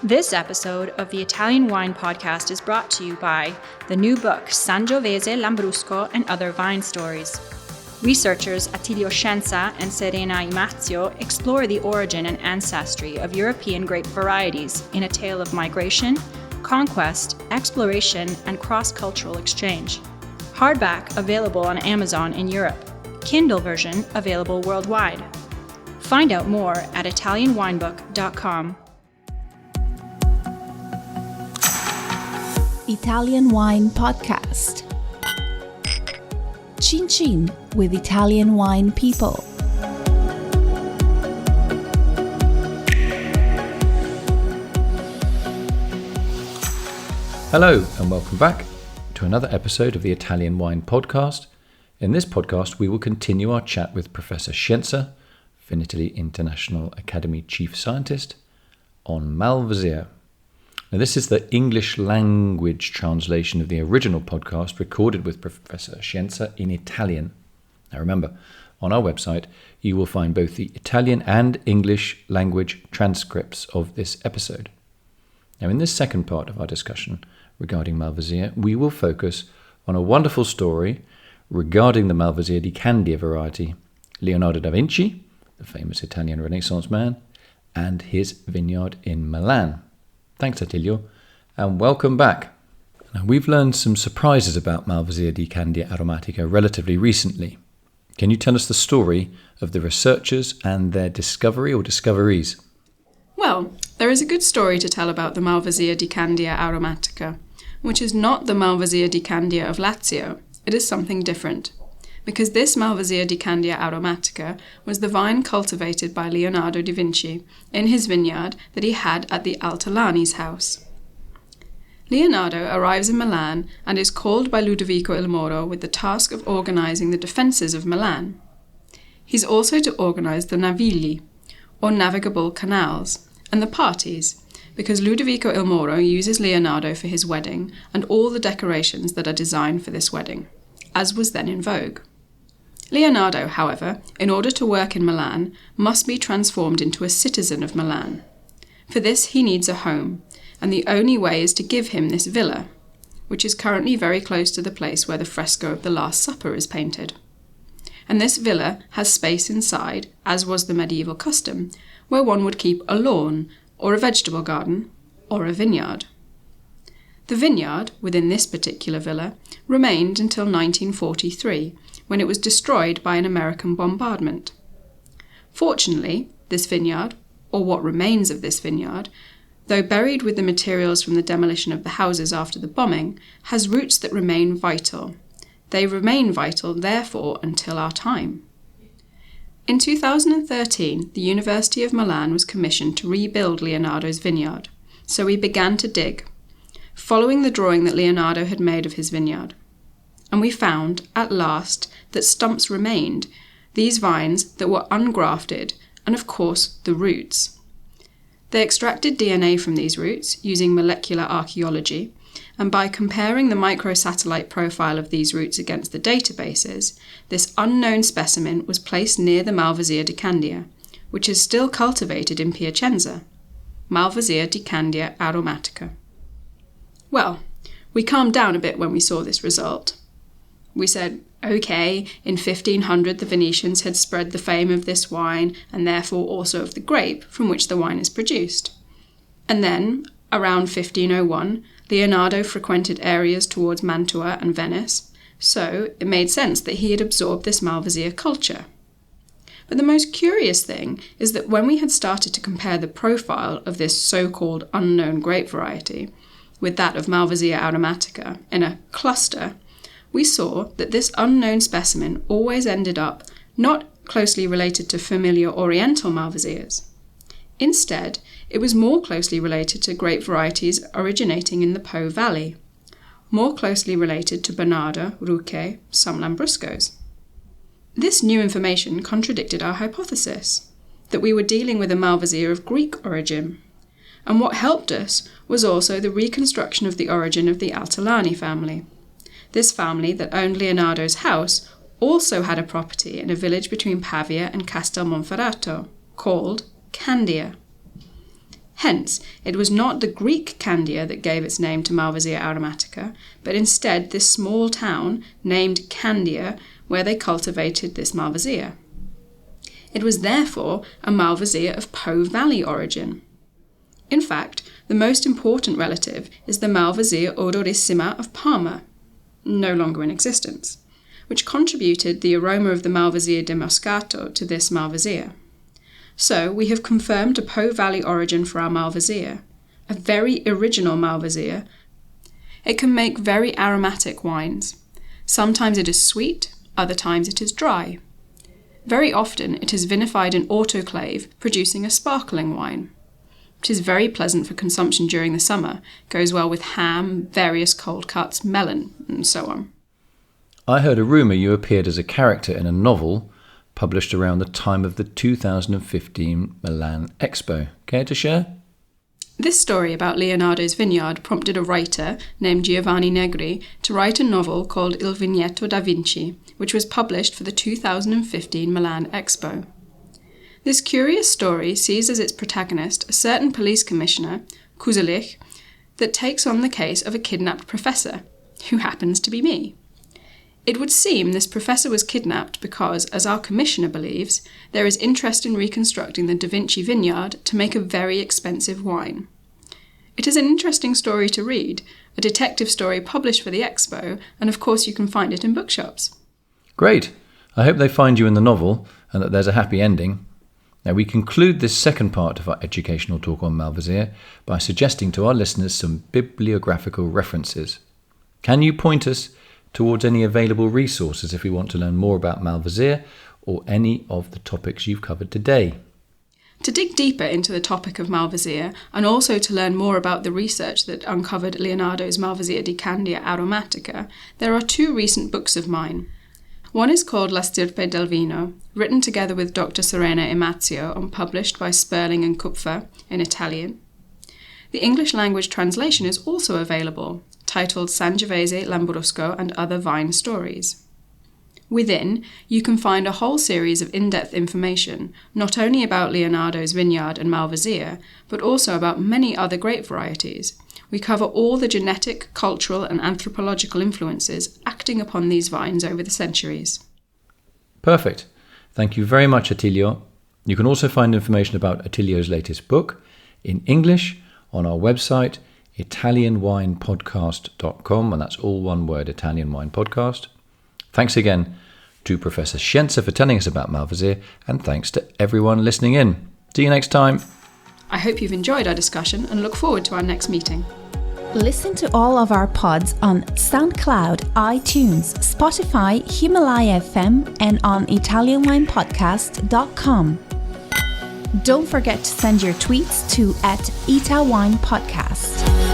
This episode of the Italian Wine Podcast is brought to you by the new book Sangiovese, Lambrusco and Other Vine Stories. Researchers Attilio Scienza and Serena Imazio explore the origin and ancestry of European grape varieties in a tale of migration, conquest, exploration, and cross-cultural exchange. Hardback available on Amazon in Europe. Kindle version available worldwide. Find out more at ItalianWinebook.com. Italian Wine Podcast. Chin Chin with Italian wine people. Hello and welcome back to another episode of the Italian Wine Podcast. In this podcast we will continue our chat with Professor Scienza, Vinitaly International Academy Chief Scientist, on Malvasie. Now, this is the English language translation of the original podcast recorded with Professor Scienza in Italian. Now remember, on our website you will find both the Italian and English language transcripts of this episode. Now in this second part of our discussion regarding Malvasie, we will focus on a wonderful story regarding the Malvasie di Candia variety, Leonardo da Vinci, the famous Italian Renaissance man, and his vineyard in Milan. Thanks, Attilio, and welcome back. Now, we've learned some surprises about Malvasie di Candia aromatica relatively recently. Can you tell us the story of the researchers and their discovery or discoveries? Well, there is a good story to tell about the Malvasie di Candia aromatica, which is not the Malvasie di Candia of Lazio. It is something different, because this Malvasie di Candia aromatica was the vine cultivated by Leonardo da Vinci in his vineyard that he had at the Altolani's house. Leonardo arrives in Milan and is called by Ludovico il Moro with the task of organising the defences of Milan. He's also to organise the navigli, or navigable canals, and the parties, because Ludovico il Moro uses Leonardo for his wedding and all the decorations that are designed for this wedding, as was then in vogue. Leonardo, however, in order to work in Milan, must be transformed into a citizen of Milan. For this he needs a home, and the only way is to give him this villa, which is currently very close to the place where the fresco of the Last Supper is painted. And this villa has space inside, as was the medieval custom, where one would keep a lawn, or a vegetable garden, or a vineyard. The vineyard, within this particular villa, remained until 1943, when it was destroyed by an American bombardment. Fortunately, this vineyard, or what remains of this vineyard, though buried with the materials from the demolition of the houses after the bombing, has roots that remain vital. They remain vital, therefore, until our time. In 2013, the University of Milan was commissioned to rebuild Leonardo's vineyard, so we began to dig, following the drawing that Leonardo had made of his vineyard. And we found, at last, that stumps remained, these vines that were ungrafted, and of course the roots. They extracted DNA from these roots using molecular archaeology, and by comparing the microsatellite profile of these roots against the databases, this unknown specimen was placed near the Malvasie di Candia, which is still cultivated in Piacenza, Malvasie di Candia aromatica. Well, we calmed down a bit when we saw this result. We said, okay, in 1500 the Venetians had spread the fame of this wine and therefore also of the grape from which the wine is produced. And then, around 1501, Leonardo frequented areas towards Mantua and Venice, so it made sense that he had absorbed this Malvasia culture. But the most curious thing is that when we had started to compare the profile of this so-called unknown grape variety with that of Malvasia aromatica in a cluster, we saw that this unknown specimen always ended up not closely related to familiar Oriental Malvasias. Instead, it was more closely related to grape varieties originating in the Po Valley, more closely related to Bernarda, Ruche, some Lambruscos. This new information contradicted our hypothesis, that we were dealing with a Malvasia of Greek origin, and what helped us was also the reconstruction of the origin of the Altolani family. This family that owned Leonardo's house also had a property in a village between Pavia and Castel Monferrato, called Candia. Hence, it was not the Greek Candia that gave its name to Malvasia aromatica, but instead this small town named Candia where they cultivated this Malvasia. It was therefore a Malvasia of Po Valley origin. In fact, the most important relative is the Malvasia odorissima of Parma, no longer in existence, which contributed the aroma of the Malvasia di Moscato to this Malvasia. So we have confirmed a Po Valley origin for our Malvasia, a very original Malvasia. It can make very aromatic wines. Sometimes it is sweet, other times it is dry. Very often it is vinified in autoclave, producing a sparkling wine. It is very pleasant for consumption during the summer, goes well with ham, various cold cuts, melon, and so on. I heard a rumour you appeared as a character in a novel published around the time of the 2015 Milan Expo. Care to share? This story about Leonardo's vineyard prompted a writer named Giovanni Negri to write a novel called Il Vigneto da Vinci, which was published for the 2015 Milan Expo. This curious story sees as its protagonist a certain police commissioner, Kuzelich, that takes on the case of a kidnapped professor, who happens to be me. It would seem this professor was kidnapped because, as our commissioner believes, there is interest in reconstructing the Da Vinci vineyard to make a very expensive wine. It is an interesting story to read, a detective story published for the Expo, and of course you can find it in bookshops. Great! I hope they find you in the novel and that there's a happy ending. Now, we conclude this second part of our educational talk on Malvasia by suggesting to our listeners some bibliographical references. Can you point us towards any available resources if we want to learn more about Malvasia or any of the topics you've covered today? To dig deeper into the topic of Malvasia and also to learn more about the research that uncovered Leonardo's Malvasia di Candia aromatica, there are two recent books of mine. One is called La Stirpe del Vino, written together with Dr. Serena Imazio and published by Sperling and Kupfer in Italian. The English language translation is also available, titled Sangiovese, Lambrusco and Other Vine Stories. Within, you can find a whole series of in-depth information, not only about Leonardo's vineyard and Malvasia, but also about many other grape varieties. We cover all the genetic, cultural and anthropological influences acting upon these vines over the centuries. Perfect. Thank you very much, Attilio. You can also find information about Attilio's latest book in English on our website, italianwinepodcast.com, and that's all one word, Italian Wine Podcast. Thanks again to Professor Scienza for telling us about Malvasia, and thanks to everyone listening in. See you next time. I hope you've enjoyed our discussion and look forward to our next meeting. Listen to all of our pods on SoundCloud, iTunes, Spotify, Himalaya FM, and on ItalianWinePodcast.com. Don't forget to send your tweets to @ItaWinePodcast.